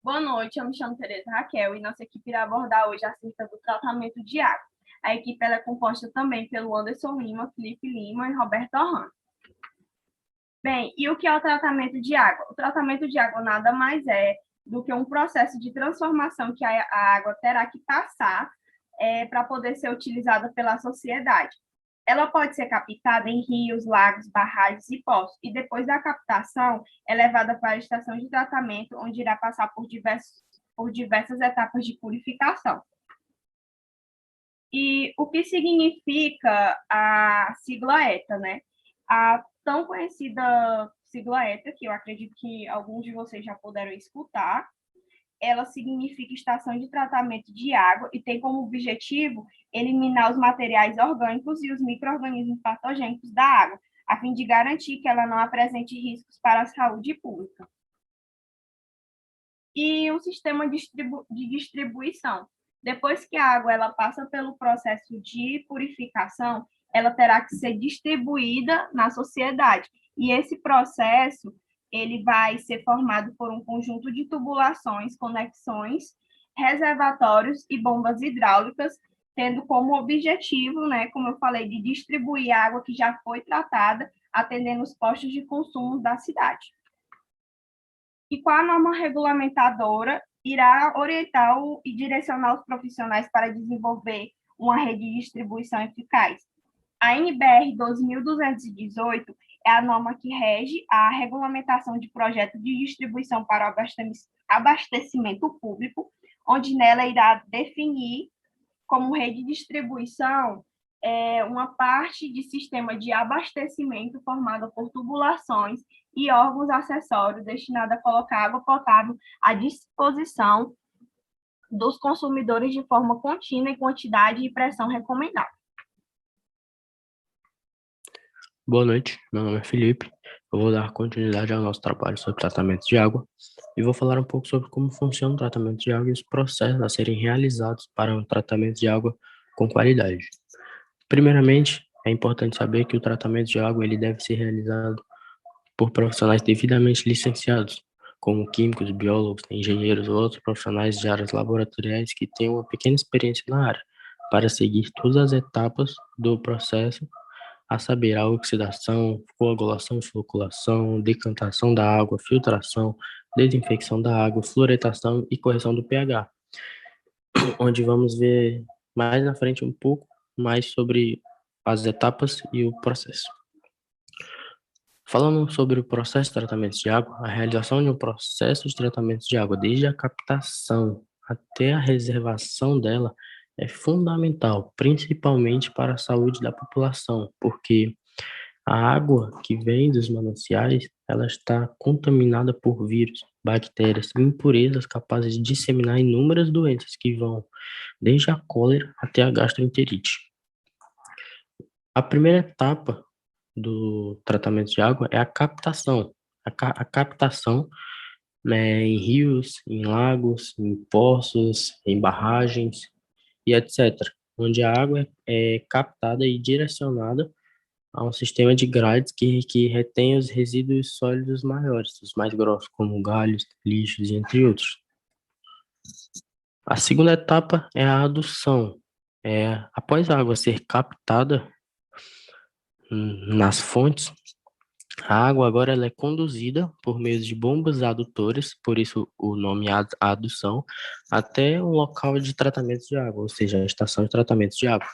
Boa noite, eu me chamo Tereza Raquel e nossa equipe irá abordar hoje acerca do tratamento de água. A equipe ela é composta também pelo Anderson Lima, Felipe Lima e Roberto Orhan. Bem, e o que é o tratamento de água? O tratamento de água nada mais é do que um processo de transformação que a água terá que passar para poder ser utilizada pela sociedade. Ela pode ser captada em rios, lagos, barragens e poços, e depois da captação é levada para a estação de tratamento, onde irá passar por diversas etapas de purificação. E o que significa a sigla ETA, né? A tão conhecida sigla ETA, que eu acredito que alguns de vocês já puderam escutar, ela significa Estação de Tratamento de Água e tem como objetivo eliminar os materiais orgânicos e os micro-organismos patogênicos da água, a fim de garantir que ela não apresente riscos para a saúde pública. E o sistema de distribuição. Depois que a água ela passa pelo processo de purificação, ela terá que ser distribuída na sociedade. E esse processo ele vai ser formado por um conjunto de tubulações, conexões, reservatórios e bombas hidráulicas, tendo como objetivo, né, como eu falei, de distribuir a água que já foi tratada, atendendo os postos de consumo da cidade. E qual a norma regulamentadora irá orientar e direcionar os profissionais para desenvolver uma rede de distribuição eficaz? A NBR 2218 é a norma que rege a regulamentação de projetos de distribuição para abastecimento público, onde nela irá definir como rede de distribuição uma parte de sistema de abastecimento formada por tubulações e órgãos acessórios destinados a colocar água potável à disposição dos consumidores de forma contínua em quantidade e pressão recomendada. Boa noite, meu nome é Felipe. Eu vou dar continuidade ao nosso trabalho sobre tratamento de água e vou falar um pouco sobre como funciona o tratamento de água e os processos a serem realizados para um tratamento de água com qualidade. Primeiramente, é importante saber que o tratamento de água ele deve ser realizado por profissionais devidamente licenciados, como químicos, biólogos, engenheiros ou outros profissionais de áreas laboratoriais que tenham uma pequena experiência na área, para seguir todas as etapas do processo, a saber, a oxidação, coagulação e floculação, decantação da água, filtração, desinfecção da água, fluoretação e correção do pH, onde vamos ver mais na frente um pouco mais sobre as etapas e o processo. Falando sobre o processo de tratamento de água, a realização de um processo de tratamento de água, desde a captação até a reservação dela, é fundamental, principalmente para a saúde da população, porque a água que vem dos mananciais, ela está contaminada por vírus, bactérias e impurezas capazes de disseminar inúmeras doenças que vão desde a cólera até a gastroenterite. A primeira etapa do tratamento de água é a captação. A captação, né, em rios, em lagos, em poços, em barragens e etc., onde a água é captada e direcionada a um sistema de grades que retém os resíduos sólidos maiores, os mais grossos, como galhos, lixos e entre outros. A segunda etapa é a adução. Após a água ser captada nas fontes, a água agora ela é conduzida por meio de bombas adutoras, por isso o nome adução, até um local de tratamento de água, ou seja, a estação de tratamento de água.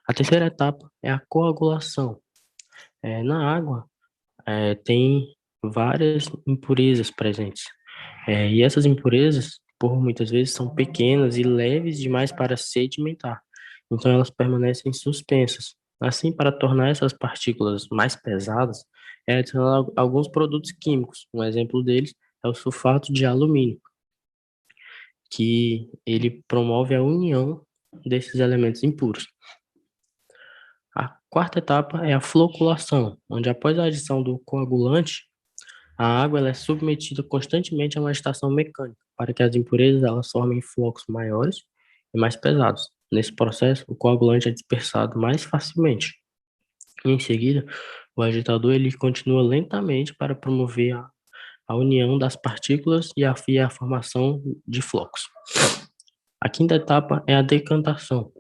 A terceira etapa é a coagulação. Na água tem várias impurezas presentes, e essas impurezas, por muitas vezes, são pequenas e leves demais para sedimentar, então elas permanecem suspensas. Assim, para tornar essas partículas mais pesadas, é adicionado alguns produtos químicos. Um exemplo deles é o sulfato de alumínio, que ele promove a união desses elementos impuros. A quarta etapa é a floculação, onde após a adição do coagulante, a água ela é submetida constantemente a uma estação mecânica, para que as impurezas elas formem flocos maiores e mais pesados. Nesse processo, o coagulante é dispersado mais facilmente. Em seguida, o agitador ele continua lentamente para promover a união das partículas e a formação de flocos. A quinta etapa é a decantação.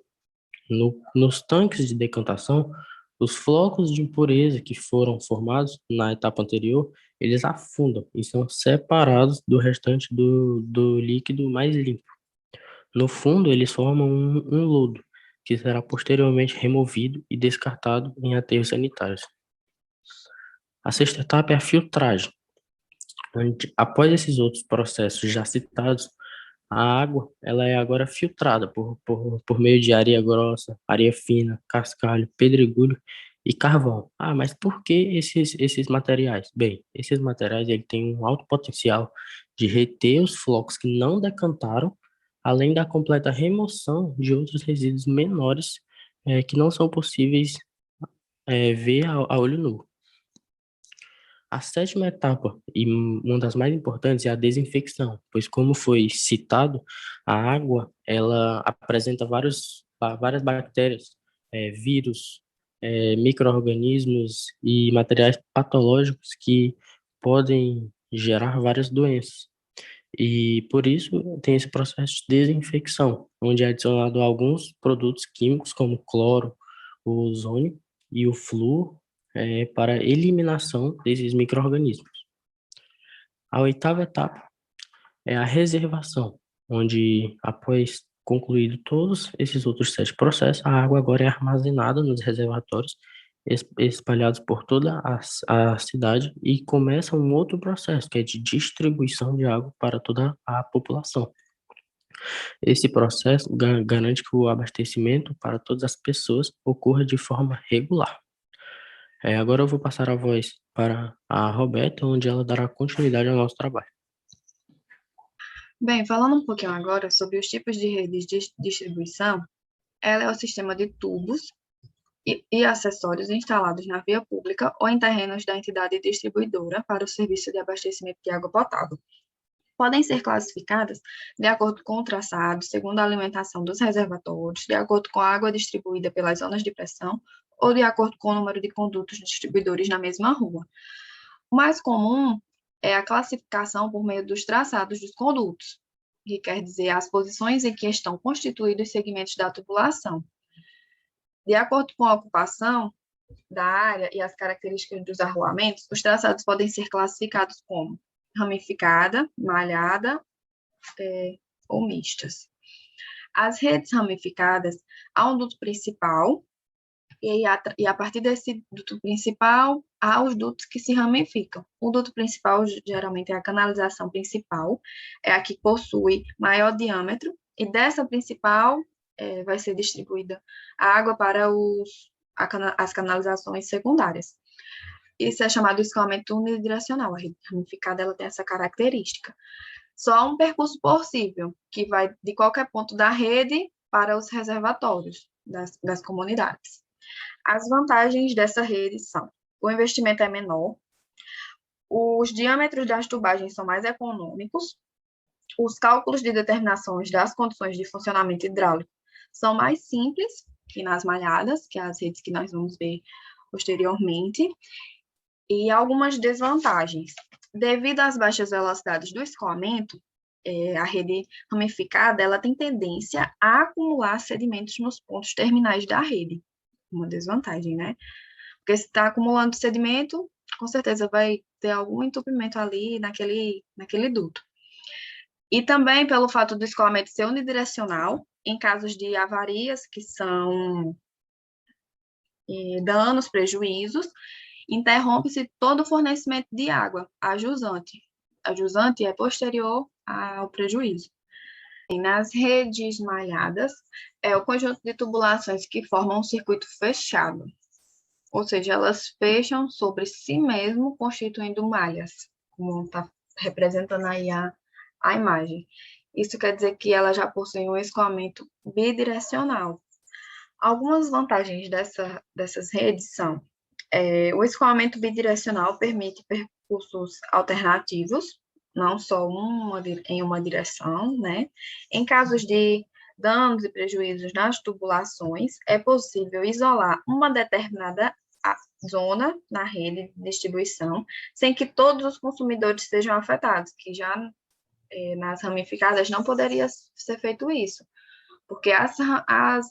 Nos tanques de decantação, os flocos de impureza que foram formados na etapa anterior, eles afundam e são separados do restante do líquido mais limpo. No fundo, eles formam um lodo, que será posteriormente removido e descartado em aterros sanitários. A sexta etapa é a filtragem, onde, após esses outros processos já citados, a água ela é agora filtrada por meio de areia grossa, areia fina, cascalho, pedregulho e carvão. Ah, mas por que esses materiais? Bem, esses materiais ele têm um alto potencial de reter os flocos que não decantaram, além da completa remoção de outros resíduos menores que não são possíveis ver a olho nu. A sétima etapa, e uma das mais importantes, é a desinfecção, pois como foi citado, a água, ela apresenta várias bactérias, vírus, micro-organismos e materiais patológicos que podem gerar várias doenças. E por isso tem esse processo de desinfecção, onde é adicionado alguns produtos químicos, como cloro, o ozônio e o flúor, para eliminação desses micro-organismos. A oitava etapa é a reservação, onde, após concluído todos esses outros 7 processos, a água agora é armazenada nos reservatórios espalhados por toda a cidade e começa um outro processo, que é de distribuição de água para toda a população. Esse processo garante que o abastecimento para todas as pessoas ocorra de forma regular. Agora eu vou passar a voz para a Roberta, onde ela dará continuidade ao nosso trabalho. Bem, falando um pouquinho agora sobre os tipos de redes de distribuição, ela é o sistema de tubos e acessórios instalados na via pública ou em terrenos da entidade distribuidora para o serviço de abastecimento de água potável. Podem ser classificadas de acordo com o traçado, segundo a alimentação dos reservatórios, de acordo com a água distribuída pelas zonas de pressão ou de acordo com o número de condutos distribuidores na mesma rua. O mais comum é a classificação por meio dos traçados dos condutos, que quer dizer as posições em que estão constituídos os segmentos da tubulação. De acordo com a ocupação da área e as características dos arruamentos, os traçados podem ser classificados como ramificada, malhada ou mistas. As redes ramificadas, há um duto principal, e a partir desse duto principal, há os dutos que se ramificam. O duto principal, geralmente, é a canalização principal, é a que possui maior diâmetro, e dessa principal vai ser distribuída a água para as canalizações secundárias. Isso é chamado de escoamento unidirecional. A rede ramificada ela tem essa característica. Só um percurso possível, que vai de qualquer ponto da rede para os reservatórios das comunidades. As vantagens dessa rede são: o investimento é menor, os diâmetros das tubagens são mais econômicos, os cálculos de determinações das condições de funcionamento hidráulico são mais simples que nas malhadas, que é as redes que nós vamos ver posteriormente, e algumas desvantagens. Devido às baixas velocidades do escoamento, a rede ramificada ela tem tendência a acumular sedimentos nos pontos terminais da rede. Uma desvantagem, né? Porque se está acumulando sedimento, com certeza vai ter algum entupimento ali naquele duto. E também pelo fato do escoamento ser unidirecional, em casos de avarias, que são danos, prejuízos, interrompe-se todo o fornecimento de água à jusante. A jusante é posterior ao prejuízo. E nas redes malhadas, é o conjunto de tubulações que formam um circuito fechado, ou seja, elas fecham sobre si mesmo, constituindo malhas, como está representando aí a imagem. Isso quer dizer que ela já possui um escoamento bidirecional. Algumas vantagens dessas redes são: o escoamento bidirecional permite percursos alternativos, não só em uma direção, né? Em casos de danos e prejuízos nas tubulações, é possível isolar uma determinada zona na rede de distribuição, sem que todos os consumidores sejam afetados, que já nas ramificadas não poderia ser feito isso, porque as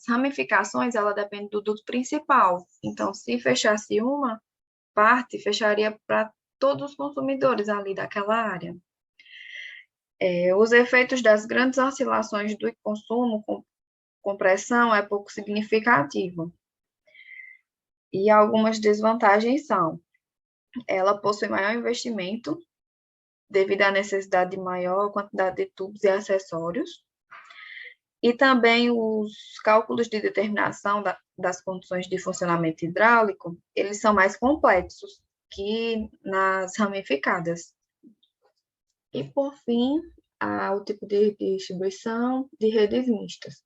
ramificações, ela depende do duto principal. Então, se fechasse uma parte, fecharia para todos os consumidores ali daquela área. Os efeitos das grandes oscilações do consumo com pressão é pouco significativo. E algumas desvantagens são: ela possui maior investimento, devido à necessidade de maior quantidade de tubos e acessórios, e também os cálculos de determinação das condições de funcionamento hidráulico, eles são mais complexos que nas ramificadas. E, por fim, há o tipo de distribuição de redes mistas,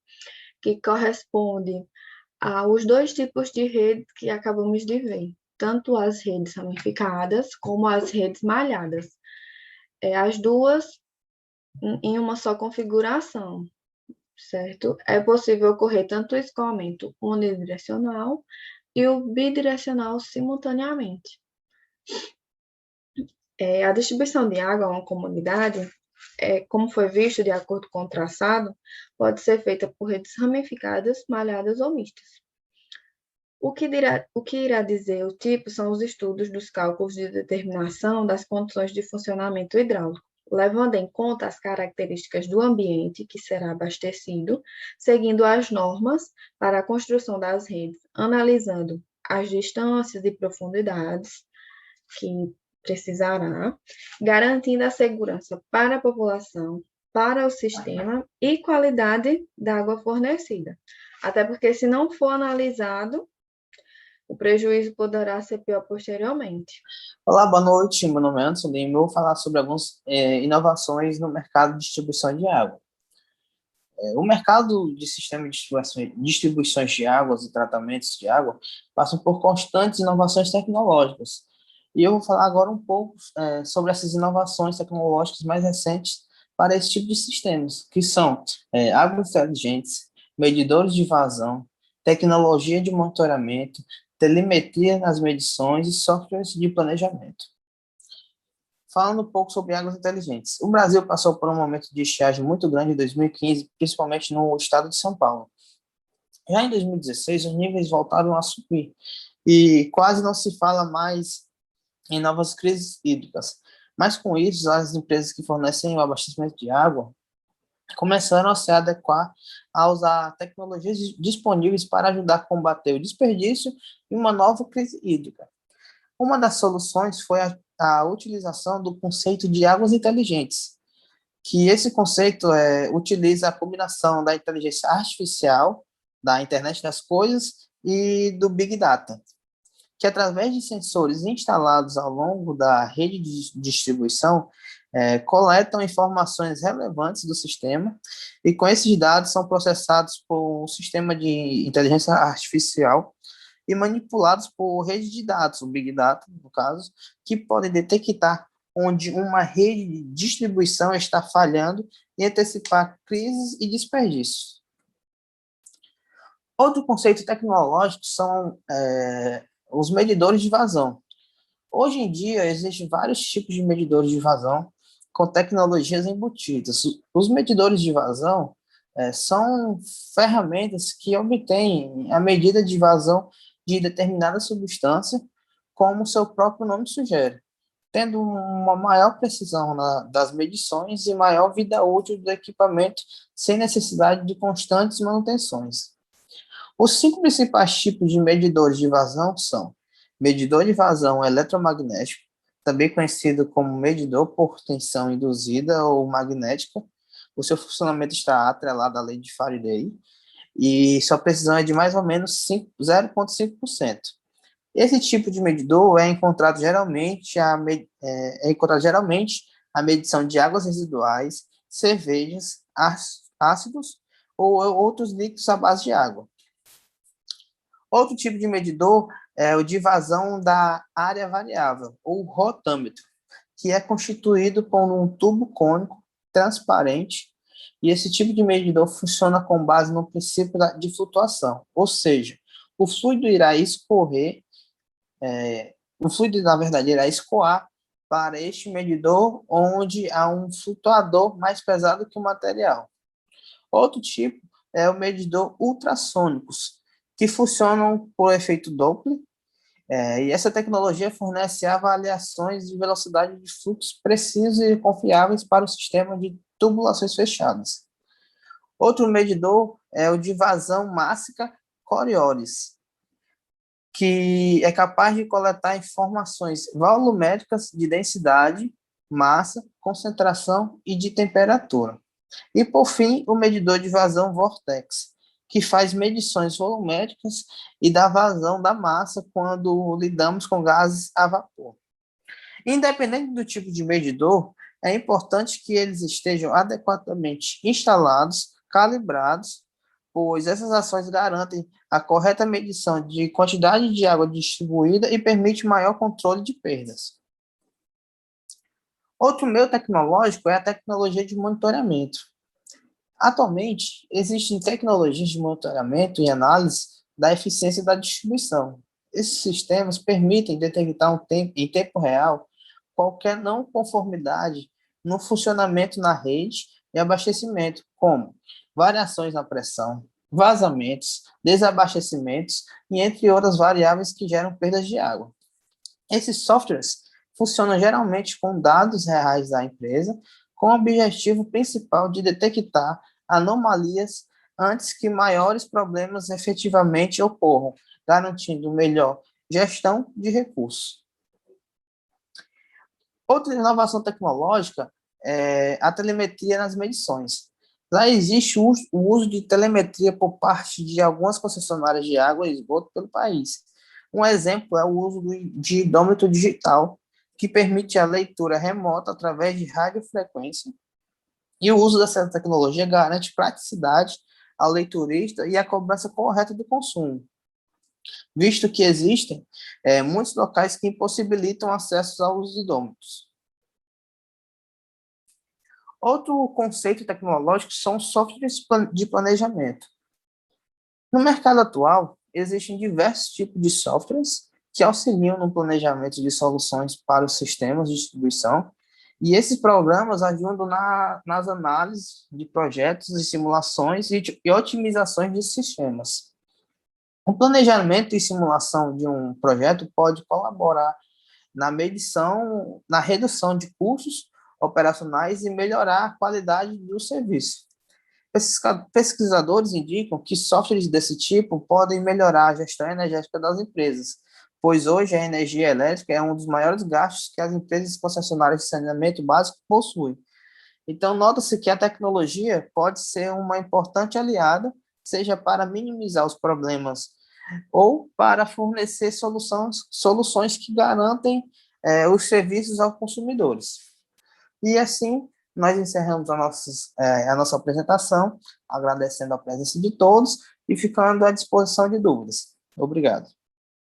que corresponde aos dois tipos de redes que acabamos de ver, tanto as redes ramificadas como as redes malhadas. As duas em uma só configuração, certo? É possível ocorrer tanto o escoamento unidirecional e o bidirecional simultaneamente. A distribuição de água a uma comunidade, como foi visto de acordo com o traçado, pode ser feita por redes ramificadas, malhadas ou mistas. O que irá dizer o tipo são os estudos dos cálculos de determinação das condições de funcionamento hidráulico, levando em conta as características do ambiente que será abastecido, seguindo as normas para a construção das redes, analisando as distâncias e profundidades que precisará, garantindo a segurança para a população, para o sistema e qualidade da água fornecida. Até porque, se não for analisado, o prejuízo poderá ser pior posteriormente. Olá, boa noite. Meu nome é Anderson Lima. Eu vou falar sobre algumas inovações no mercado de distribuição de água. O mercado de sistema de distribuições de águas e tratamentos de água passam por constantes inovações tecnológicas. E eu vou falar agora um pouco sobre essas inovações tecnológicas mais recentes para esse tipo de sistemas, que são águas inteligentes, medidores de vazão, tecnologia de monitoramento, telemetria nas medições e softwares de planejamento. Falando um pouco sobre águas inteligentes. O Brasil passou por um momento de estiagem muito grande em 2015, principalmente no estado de São Paulo. Já em 2016, os níveis voltaram a subir e quase não se fala mais em novas crises hídricas. Mas com isso, as empresas que fornecem o abastecimento de água começaram a se adequar a usar tecnologias disponíveis para ajudar a combater o desperdício e uma nova crise hídrica. Uma das soluções foi a utilização do conceito de águas inteligentes, que esse conceito utiliza a combinação da inteligência artificial, da internet das coisas e do Big Data, que através de sensores instalados ao longo da rede de distribuição, coletam informações relevantes do sistema e com esses dados são processados por um sistema de inteligência artificial e manipulados por rede de dados, o Big Data, no caso, que podem detectar onde uma rede de distribuição está falhando e antecipar crises e desperdícios. Outro conceito tecnológico são os medidores de vazão. Hoje em dia, existem vários tipos de medidores de vazão com tecnologias embutidas. Os medidores de vazão são ferramentas que obtêm a medida de vazão de determinada substância, como o seu próprio nome sugere, tendo uma maior precisão das medições e maior vida útil do equipamento, sem necessidade de constantes manutenções. Os 5 principais tipos de medidores de vazão são medidor de vazão eletromagnético, também conhecido como medidor por tensão induzida ou magnética. O seu funcionamento está atrelado à lei de Faraday e sua precisão é de mais ou menos 0,5%. Esse tipo de medidor é encontrado geralmente a medição de águas residuais, cervejas, ácidos ou outros líquidos à base de água. Outro tipo de medidor é o de vazão da área variável, ou rotâmetro, que é constituído por um tubo cônico transparente, e esse tipo de medidor funciona com base no princípio de flutuação, ou seja, o fluido irá escorrer o fluido, na verdade, irá escoar para este medidor, onde há um flutuador mais pesado que o material. Outro tipo é o medidor ultrassônicos, que funcionam por efeito Doppler, e essa tecnologia fornece avaliações de velocidade de fluxo precisos e confiáveis para o sistema de tubulações fechadas. Outro medidor é o de vazão mássica Coriolis, que é capaz de coletar informações volumétricas de densidade, massa, concentração e de temperatura. E, por fim, o medidor de vazão Vortex, que faz medições volumétricas e da vazão da massa quando lidamos com gases a vapor. Independente do tipo de medidor, é importante que eles estejam adequadamente instalados, calibrados, pois essas ações garantem a correta medição de quantidade de água distribuída e permite maior controle de perdas. Outro meio tecnológico é a tecnologia de monitoramento. Atualmente, existem tecnologias de monitoramento e análise da eficiência da distribuição. Esses sistemas permitem detectar em tempo real qualquer não conformidade no funcionamento na rede e abastecimento, como variações na pressão, vazamentos, desabastecimentos e entre outras variáveis que geram perdas de água. Esses softwares funcionam geralmente com dados reais da empresa, com o objetivo principal de detectar anomalias antes que maiores problemas efetivamente ocorram, garantindo melhor gestão de recursos. Outra inovação tecnológica é a telemetria nas medições. Já existe o uso de telemetria por parte de algumas concessionárias de água e esgoto pelo país. Um exemplo é o uso de hidrômetro digital, que permite a leitura remota através de radiofrequência. E o uso dessa tecnologia garante praticidade ao leiturista e a cobrança correta do consumo, visto que existem muitos locais que impossibilitam acesso aos hidrômetros. Outro conceito tecnológico são softwares de planejamento. No mercado atual, existem diversos tipos de softwares que auxiliam no planejamento de soluções para os sistemas de distribuição, e esses programas ajudam nas análises de projetos e simulações e otimizações de sistemas. O planejamento e simulação de um projeto pode colaborar na medição, na redução de custos operacionais e melhorar a qualidade do serviço. Pesquisadores indicam que softwares desse tipo podem melhorar a gestão energética das empresas, pois hoje a energia elétrica é um dos maiores gastos que as empresas concessionárias de saneamento básico possuem. Então, nota-se que a tecnologia pode ser uma importante aliada, seja para minimizar os problemas ou para fornecer soluções que garantem os serviços aos consumidores. E assim, nós encerramos a nossa apresentação, agradecendo a presença de todos e ficando à disposição de dúvidas. Obrigado.